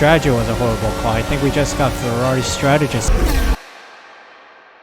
strategy was a horrible call. I think we just got Ferrari Strategists.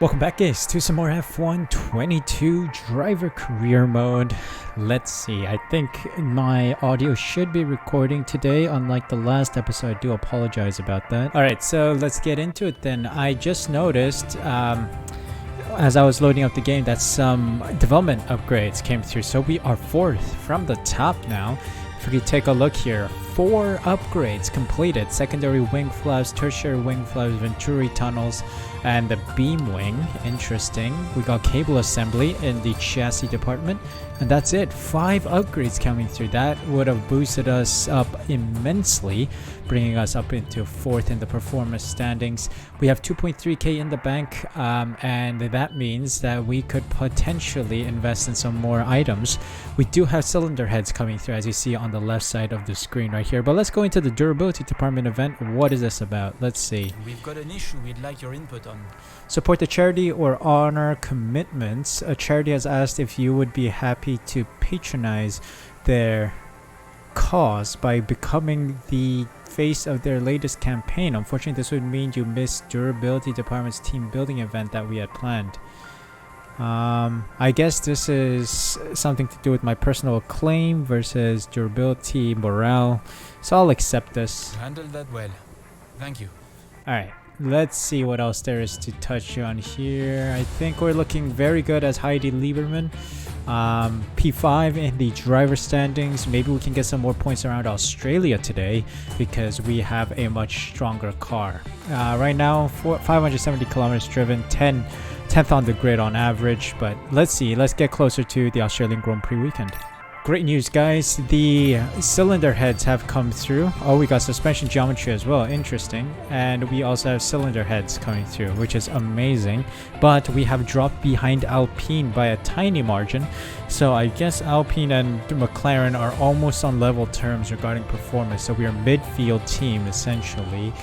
Welcome back, guys, to some more F1 22 driver career mode. Let's see, I think my audio should be recording today, unlike the last episode. I do apologize about that. Alright, so let's get into it then. I just noticed as I was loading up the game that some development upgrades came through, so we are 4th from the top now. If we could take a look here, 4 upgrades completed: secondary wing flaps, tertiary wing flaps, venturi tunnels, and the beam wing. Interesting. We got cable assembly in the chassis department, and that's it. 5 upgrades coming through. That would have boosted us up immensely, bringing us up into 4th in the performance standings. We have 2.3k in the bank, and that means that we could potentially invest in some more items. We do have cylinder heads coming through, as you see on the left side of the screen right here. But let's go into the durability department event. What is this about? Let's see. We've got an issue we'd like your input on. Support the charity or honor commitments. A charity has asked if you would be happy to patronize their cause by becoming the face of their latest campaign. Unfortunately, this would mean you missed durability department's team building event that we had planned. I guess this is something to do with my personal acclaim versus durability morale, so I'll accept this. You handled that well. Thank you. Alright, let's see what else there is to touch on here. I think we're looking very good as Heidi Lieberman. P5 in the driver standings. Maybe we can get some more points around Australia today because we have a much stronger car. Right now, 570 kilometers driven, 10th on the grid on average. But let's see, let's get closer to the Australian Grand Prix weekend. Great news, guys. The cylinder heads have come through. Oh, we got suspension geometry as well. Interesting. And we also have cylinder heads coming through, which is amazing. But we have dropped behind Alpine by a tiny margin. So I guess Alpine and McLaren are almost on level terms regarding performance. So we are midfield team, essentially.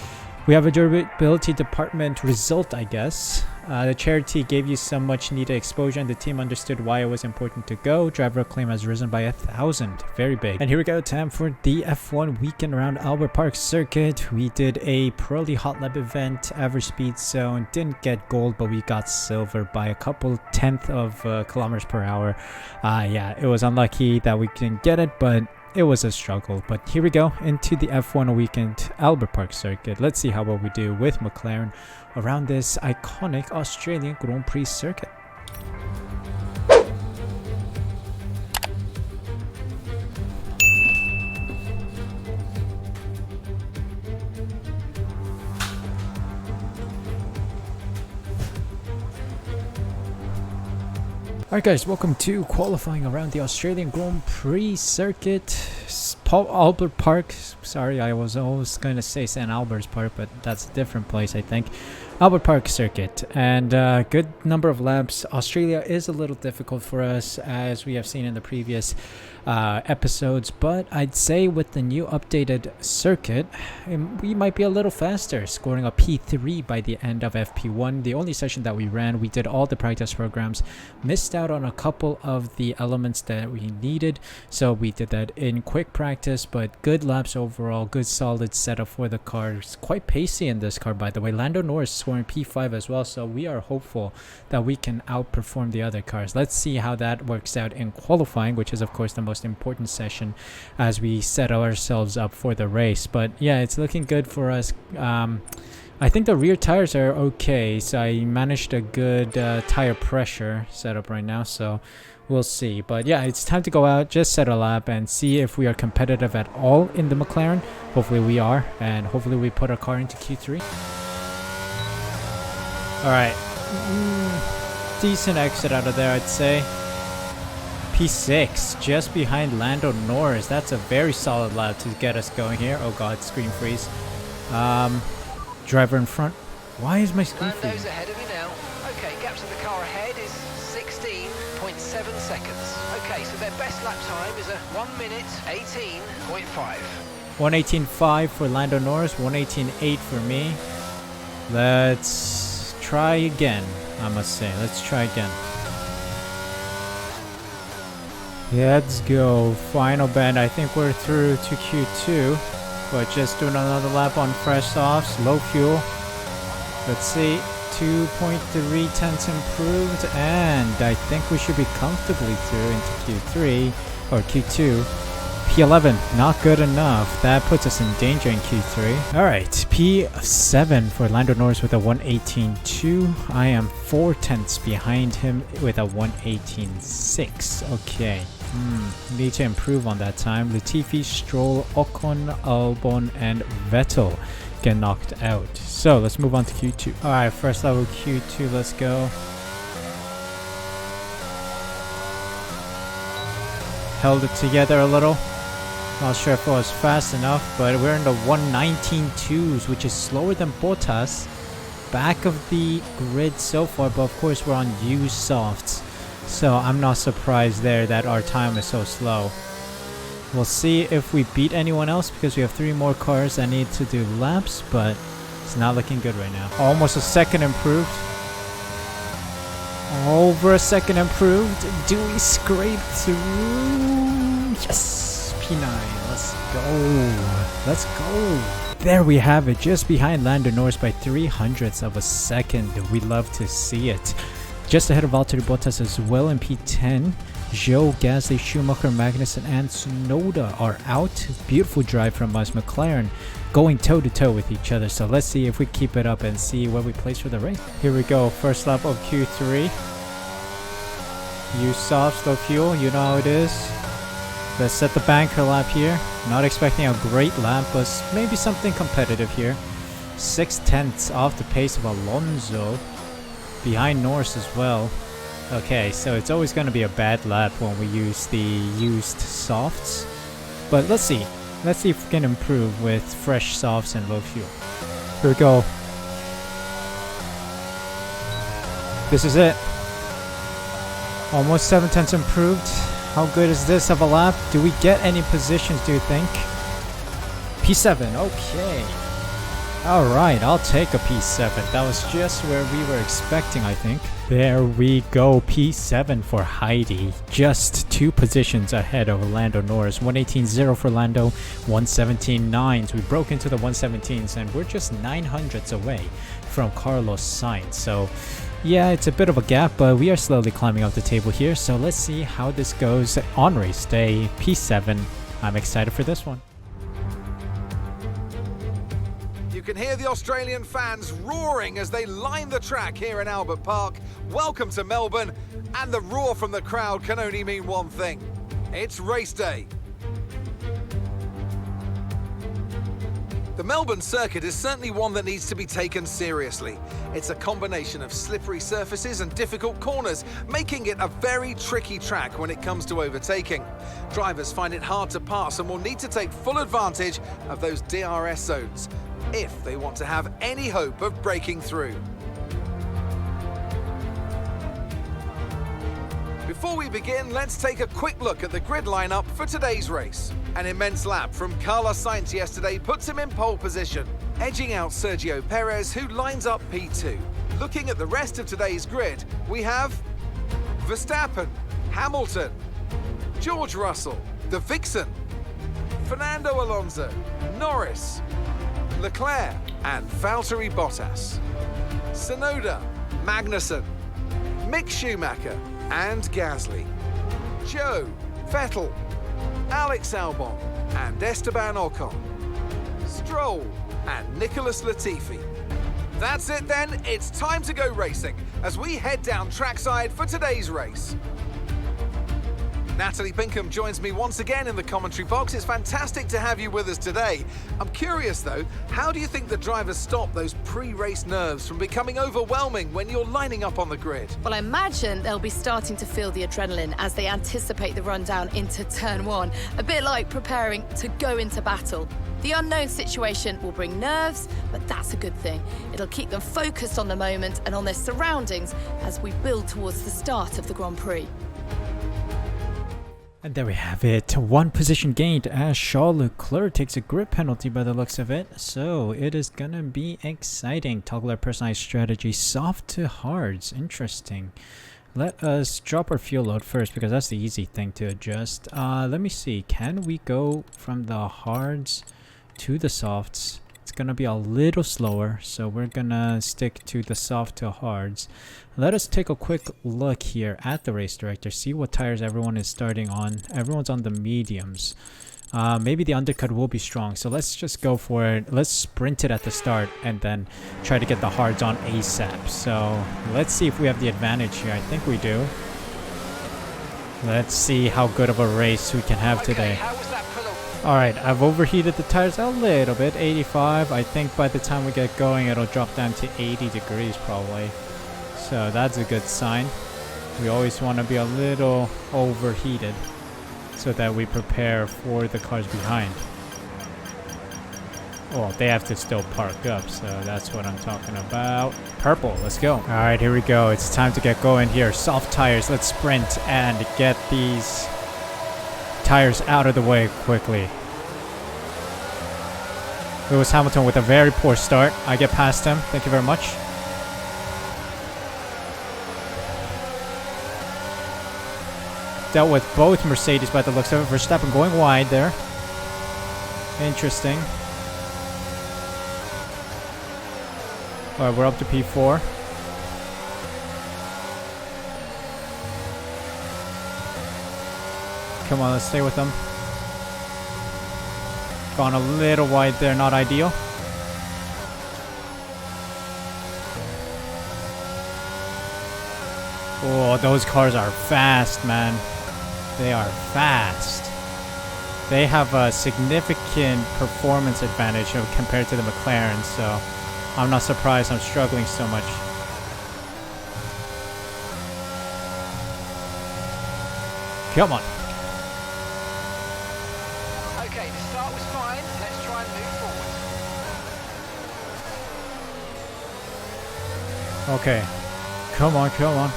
We have a durability department result, I guess. The charity gave you some much needed exposure and the team understood why it was important to go. Driver acclaim has risen by 1,000. Very big. And here we go, time for the F1 weekend around Albert Park circuit. We did a Pirelli hot lap event, average speed zone. Didn't get gold, but we got silver by a couple tenth of kilometers per hour. Yeah, it was unlucky that we didn't get it, but it was a struggle. But here we go into the F1 weekend Albert Park circuit. Let's see how well we do with McLaren around this iconic Australian Grand Prix circuit. Alright guys, welcome to qualifying around the Australian Grand Prix circuit. Albert Park. Sorry, I was always going to say St. Albert's Park, but that's a different place, I think. Albert Park circuit, and good number of laps. Australia is a little difficult for us, as we have seen in the previous episodes, but I'd say with the new updated circuit, we might be a little faster, scoring a P3 by the end of FP1. The only session that we ran, we did all the practice programs, missed out on a couple of the elements that we needed, so we did that in quick practice, but good laps overall, good solid setup for the car. It's quite pacey in this car, by the way. Lando Norris scoring P5 as well, so we are hopeful that we can outperform the other cars. Let's see how that works out in qualifying, which is of course the most important session as we set ourselves up for the race. But yeah, it's looking good for us. I think the rear tires are okay, so I managed a good tire pressure setup right now, so we'll see. But yeah, it's time to go out, just set a lap and see if we are competitive at all in the McLaren. Hopefully we are, and hopefully we put our car into Q3. Alright, decent exit out of there, I'd say. P6, just behind Lando Norris. That's a very solid lap to get us going here. Oh god, screen freeze. Driver in front. Why is my screen freezing? Lando's ahead of me now. Okay, gap to the car ahead is 16.7 seconds. Okay, so their best lap time is a 1 minute 18.5. 118.5 for Lando Norris, 118.8 for me. Let's try again, I must say. Let's try again. Let's go. Final bend. I think we're through to Q2. but just doing another lap on fresh softs, low fuel. Let's see, 2.3 tenths improved, and I think we should be comfortably through into Q3 or Q2. P11, not good enough. That puts us in danger in Q3. Alright, P7 for Lando Norris with a 1:18.2. I am 4 tenths behind him with a 1:18.6. Okay. Need to improve on that time. Latifi, Stroll, Ocon, Albon, and Vettel get knocked out. So let's move on to Q2. Alright, first level Q2, let's go. Held it together a little. Not sure if it was fast enough, but we're in the 1:19.2s, which is slower than Bottas. Back of the grid so far, but of course we're on used softs. So I'm not surprised there that our time is so slow. We'll see if we beat anyone else because we have 3 more cars that need to do laps, but it's not looking good right now. Almost a second improved. Over a second improved. Do we scrape through? Yes! P9. Let's go. Let's go. There we have it. Just behind Lando Norris by 0.03 of a second. We love to see it. Just ahead of Valtteri Bottas as well in P10. Zhou, Gasly, Schumacher, Magnussen, and Tsunoda are out. Beautiful drive from us. McLaren going toe-to-toe with each other. So let's see if we keep it up and see where we place for the race. Here we go. First lap of Q3. Use soft, slow fuel. You know how it is. Let's set the banker lap here. Not expecting a great lap, but maybe something competitive here. 6 tenths off the pace of Alonso. Behind Norris as well. Okay, so it's always going to be a bad lap when we use the used softs. But let's see. Let's see if we can improve with fresh softs and low fuel. Here we go. This is it. Almost 7 tenths improved. How good is this of a lap? Do we get any positions, do you think? P7, okay. Alright, I'll take a P7. That was just where we were expecting, I think. There we go, P7 for Heidi. Just 2 positions ahead of Lando Norris. 1:18.0 for Lando, 1:17.9. So we broke into the 1:17s and we're just 900ths away from Carlos Sainz. So yeah, it's a bit of a gap, but we are slowly climbing up the table here. So let's see how this goes on race day. P7. I'm excited for this one. You can hear the Australian fans roaring as they line the track here in Albert Park. Welcome to Melbourne, and the roar from the crowd can only mean one thing. It's race day. The Melbourne circuit is certainly one that needs to be taken seriously. It's a combination of slippery surfaces and difficult corners, making it a very tricky track when it comes to overtaking. Drivers find it hard to pass and will need to take full advantage of those DRS zones if they want to have any hope of breaking through. Before we begin, let's take a quick look at the grid lineup for today's race. An immense lap from Carlos Sainz yesterday puts him in pole position, edging out Sergio Perez, who lines up P2. Looking at the rest of today's grid, we have Verstappen, Hamilton, George Russell, the Vixen, Fernando Alonso, Norris, Leclerc, and Valtteri Bottas, Tsunoda, Magnussen, Mick Schumacher, and Gasly, Zhou, Vettel, Alex Albon, and Esteban Ocon, Stroll, and Nicholas Latifi. That's it then, it's time to go racing as we head down trackside for today's race. Natalie Pinkham joins me once again in the commentary box. It's fantastic to have you with us today. I'm curious though, how do you think the drivers stop those pre-race nerves from becoming overwhelming when you're lining up on the grid? Well, I imagine they'll be starting to feel the adrenaline as they anticipate the rundown into turn 1, a bit like preparing to go into battle. The unknown situation will bring nerves, but that's a good thing. It'll keep them focused on the moment and on their surroundings as we build towards the start of the Grand Prix. And there we have it. 1 position gained as Charles Leclerc takes a grip penalty by the looks of it. So it is gonna be exciting. Toggle our personalized strategy. Soft to hards. Interesting. Let us drop our fuel load first because that's the easy thing to adjust. Let me see. Can we go from the hards to the softs. It's gonna be a little slower, so we're gonna stick to the soft to hards. Let us take a quick look here at the race director, see what tires everyone is starting on. Everyone's on the mediums. Maybe the undercut will be strong, so let's just go for it. Let's sprint it at the start and then try to get the hards on ASAP. So let's see if we have the advantage here. I think we do. Let's see how good of a race we can have today. How was that pull-up? Alright, I've overheated the tires a little bit, 85. I think by the time we get going, it'll drop down to 80 degrees probably. So that's a good sign. We always want to be a little overheated so that we prepare for the cars behind. Well, they have to still park up, so that's what I'm talking about. Purple, let's go. Alright, here we go. It's time to get going here. Soft tires, let's sprint and get these tires out of the way quickly. Lewis Hamilton with a very poor start. I get past him. Thank you very much. Dealt with both Mercedes by the looks of it. Verstappen going wide there. Interesting. Alright, we're up to P4. Come on, let's stay with them. Gone a little wide there, not ideal. Oh, those cars are fast, man. They are fast. They have a significant performance advantage compared to the McLaren, so I'm not surprised I'm struggling so much. Come on. Okay, the start was fine. Let's try and move forward. Okay. Come on, come on.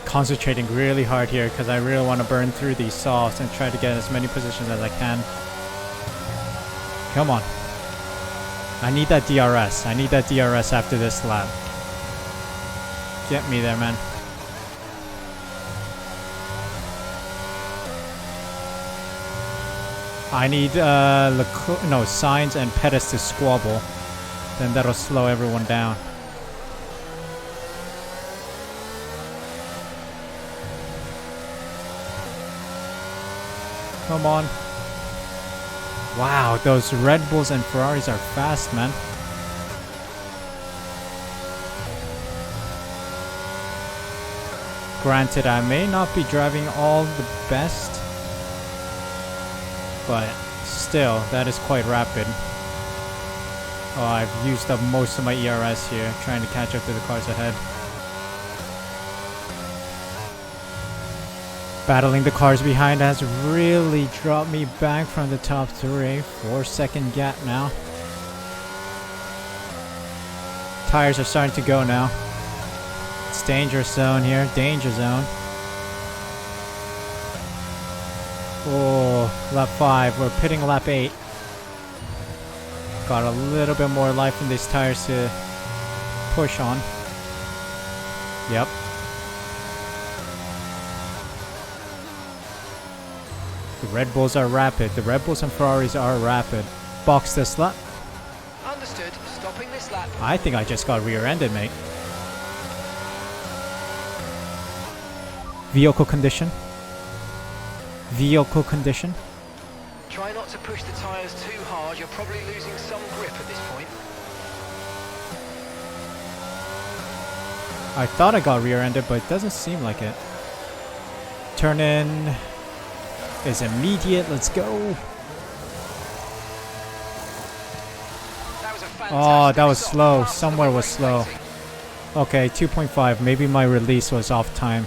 Concentrating really hard here because I really want to burn through these softs and try to get as many positions as I can. Come on. I need that DRS. I need that DRS after this lap. Get me there, man. I need Sainz and Pettis to squabble. Then that'll slow everyone down. Come on. Wow, those Red Bulls and Ferraris are fast, man. Granted, I may not be driving all the best, but still, that is quite rapid. Oh, I've used up most of my ERS here, trying to catch up to the cars ahead. Battling the cars behind has really dropped me back from the top 3. 4-second gap now. Tires are starting to go now. It's danger zone here. Danger zone. Oh, lap 5. We're pitting lap 8. Got a little bit more life in these tires to push on. Yep. The Red Bulls are rapid. The Red Bulls and Ferraris are rapid. Box this lap. Understood. Stopping this lap. I think I just got rear-ended, mate. Vehicle condition. Vehicle condition. Try not to push the tyres too hard. You're probably losing some grip at this point. I thought I got rear-ended, but it doesn't seem like it. Turn in is immediate. Let's go. That was a fantastic Oh, that was stop. slow. Fast Somewhere was race slow. racing. Okay, 2.5. Maybe my release was off time,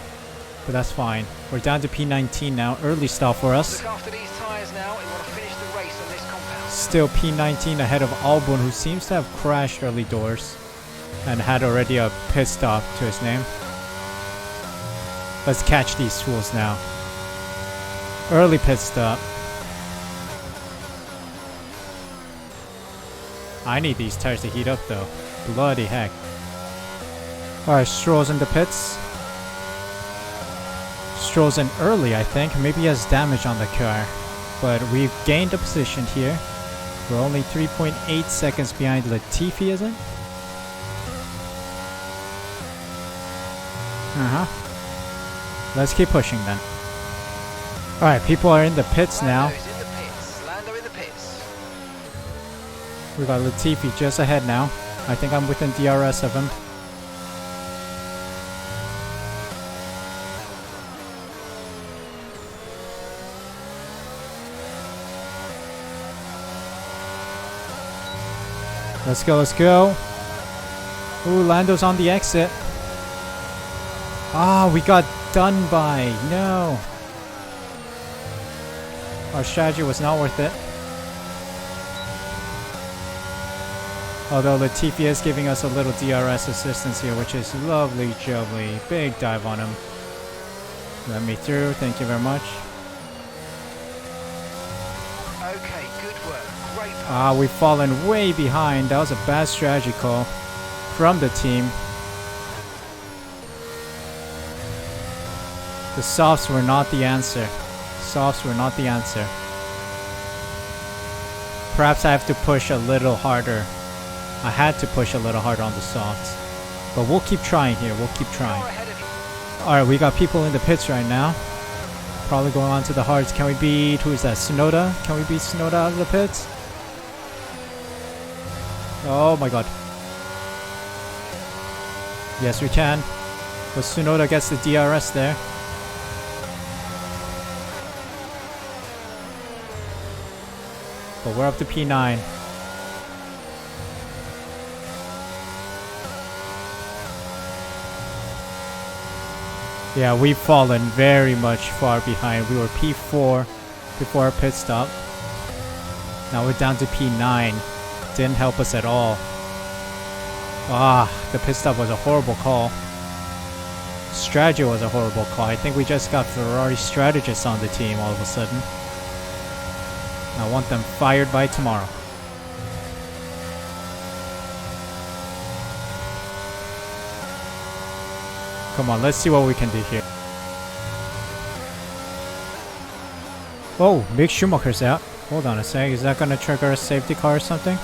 but that's fine. We're down to P19 now. Early stop for us. Look after these tyres now and want to finish the race on this compound. Still P19 ahead of Albon, who seems to have crashed early doors and had already a pit stop to his name. Let's catch these fools now. Early pit stop. I need these tires to heat up though. Bloody heck. Alright, Stroll's in the pits. strolls in early, I think. Maybe he has damage on the car. But we've gained a position here. We're only 3.8 seconds behind Latifi, isn't it? Let's keep pushing then. Alright, people are in the pits now. Lando's in the pits. Lando in the pits. We got Latifi just ahead now. I think I'm within DRS of him. Let's go, let's go. Ooh, Lando's on the exit. Ah, we got done by. No. Our strategy was not worth it. Although Latifi is giving us a little DRS assistance here, which is lovely jubbly. Big dive on him. Let me through. Thank you very much. Okay, good work. Great pass. Ah, we've fallen way behind. That was a bad strategy call from the team. The softs were not the answer. Softs were not the answer. Perhaps I have to push a little harder. I had to push a little harder on the softs. But we'll keep trying here. We'll keep trying. Car ahead of you. Alright, we got people in the pits right now. Probably going on to the hards. Can we beat... Who is that? Tsunoda? Can we beat Tsunoda out of the pits? Oh my god. Yes, we can. But Tsunoda gets the DRS there. But we're up to P9. Yeah, we've fallen very much far behind. We were P4 before our pit stop. Now we're down to P9. Didn't help us at all. Ah, the pit stop was a horrible call. Strategy was a horrible call. I think we just got Ferrari strategists on the team all of a sudden. I want them fired by tomorrow. Come on, let's see what we can do here. Oh, Mick Schumacher's out. Hold on a sec. Is that going to trigger a safety car or something?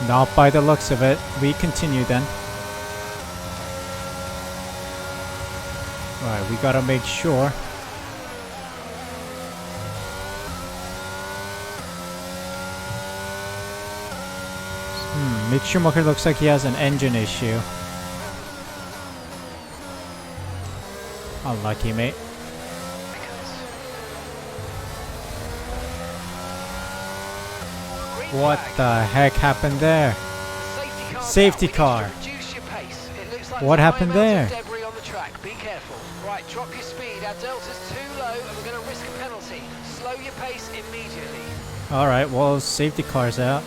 Not by the looks of it. We continue then. Alright, we gotta make sure. Mick Schumacher looks like he has an engine issue. Unlucky, mate. Green What flag. the heck happened there? Safety Safety car. car. Reduce your pace. It looks like What there's happened high amounts there? of debris on the track. Be careful. Right, drop your speed. Our delta's too low, and we're going to risk a penalty. Slow your pace immediately. Alright, well, safety car's out.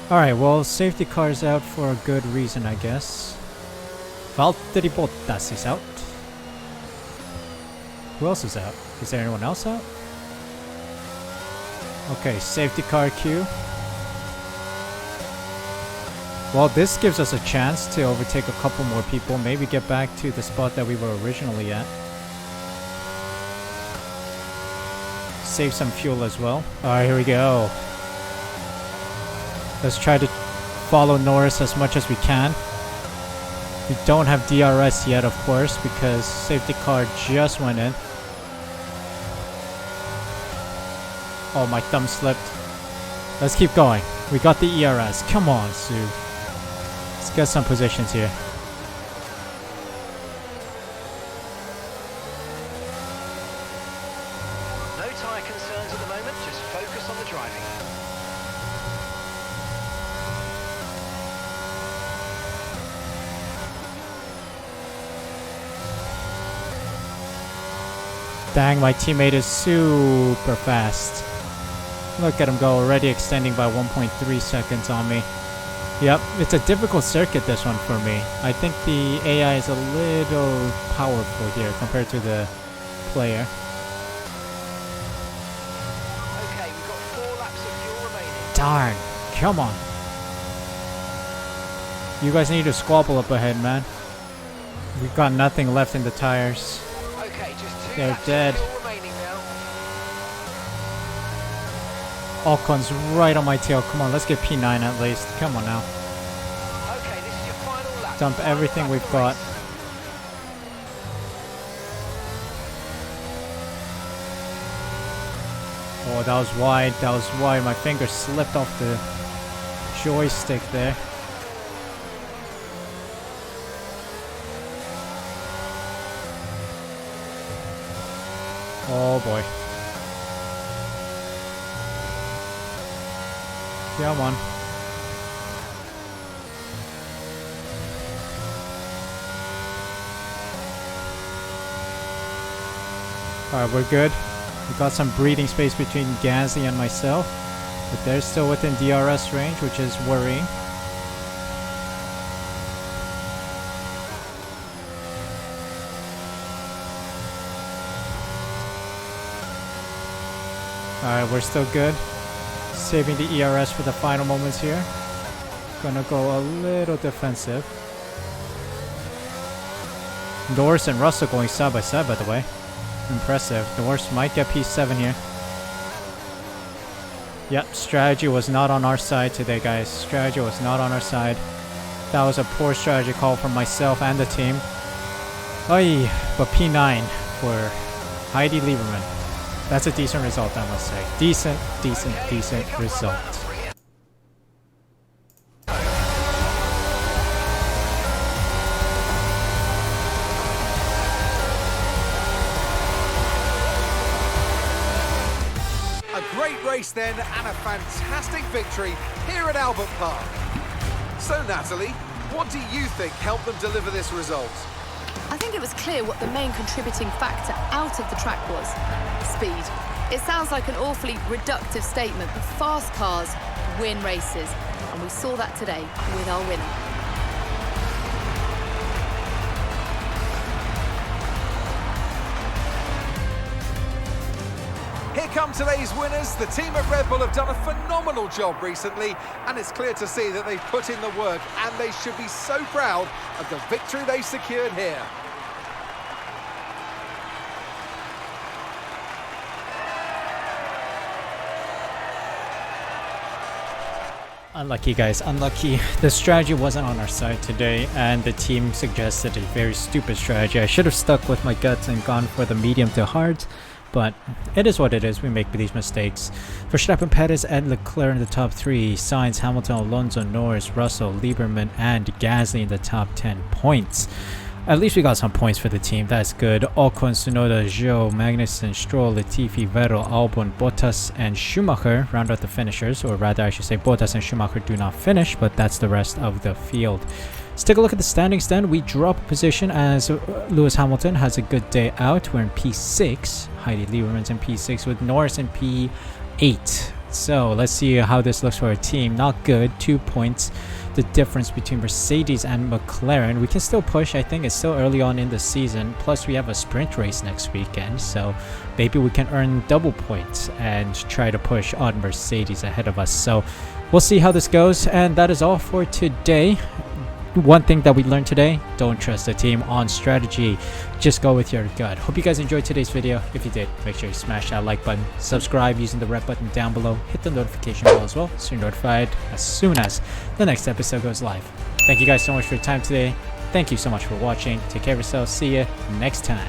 Alright, well, safety car's out for a good reason, I guess. Valtteri Bottas is out. Who else is out? Is there anyone else out? Okay, safety car queue. Well, this gives us a chance to overtake a couple more people. Maybe get back to the spot that we were originally at. Save some fuel as well. Alright, here we go. Let's try to follow Norris as much as we can. We don't have DRS yet, of course, because safety car just went in. Oh, my thumb slipped. Let's keep going. We got the ERS. Come on, Suh. Let's get some positions here. No tyre concerns at the moment. Just focus on the driving. Dang, my teammate is super fast. Look at him go, already extending by 1.3 seconds on me. Yep, it's a difficult circuit, this one, for me. I think the AI is a little powerful here compared to the player. Okay, we've got 4 laps of fuel remaining. Darn, come on. You guys need to squabble up ahead, man. We've got nothing left in the tires. Okay, just 2 They're laps dead. still remaining now. Alcon's right on my tail. Come on, let's get P9 at least. Come on now. Okay, this is your final lap. Dump Final everything lap we've of the got. race. Oh, that was wide. That was wide. My finger slipped off the joystick there. Oh boy. Come on. Alright, we're good. We got some breathing space between Gasly and myself, but they're still within DRS range, which is worrying. Alright, we're still good. Saving the ERS for the final moments here. Gonna go a little defensive. Norris and Russell going side by side, by the way. Impressive. Norris might get P7 here. Yep, strategy was not on our side today, guys. Strategy was not on our side. That was a poor strategy call from myself and the team. Oy, but P9 for Heidi Lieberman. That's a decent result, I must say. Decent result. A great race then, and a fantastic victory here at Albert Park. So Natalie, what do you think helped them deliver this result? I think it was clear what the main contributing factor out of the track was. Speed. It sounds like an awfully reductive statement, but fast cars win races. And we saw that today with our winner. Here come today's winners. The team at Red Bull have done a phenomenal job recently, and it's clear to see that they've put in the work, and they should be so proud of the victory they secured here. Unlucky, guys, unlucky. The strategy wasn't on our side today, and the team suggested a very stupid strategy. I should have stuck with my guts and gone for the medium to hard, but it is what it is. We make these mistakes. Verstappen, Perez, and Leclerc in the top 3. Sainz, Hamilton, Alonso, Norris, Russell, Lieberman, and Gasly in the top 10 points. At least we got some points for the team. That's good. Ocon, Tsunoda, Zhou, Magnussen, Stroll, Latifi, Vettel, Albon, Bottas, and Schumacher round out the finishers. Or rather, I should say Bottas and Schumacher do not finish, but that's the rest of the field. Let's take a look at the standings then. We drop a position as Lewis Hamilton has a good day out. We're in P6. Heidi Lieberman's in P6 with Norris in P8. So let's see how this looks for our team. Not good. 2 points. The difference between Mercedes and McLaren. We can still push. I think it's still early on in the season. Plus we have a sprint race next weekend, so maybe we can earn double points and try to push on Mercedes ahead of us. So we'll see how this goes, and that is all for today. One thing that we learned today: don't trust the team on strategy, just go with your gut. Hope you guys enjoyed today's video. If you did, make sure you smash that like button, subscribe using the red button down below, hit the notification bell as well so you're notified as soon as the next episode goes live. Thank you guys so much for your time today. Thank you so much for watching. Take care of yourselves. See you next time.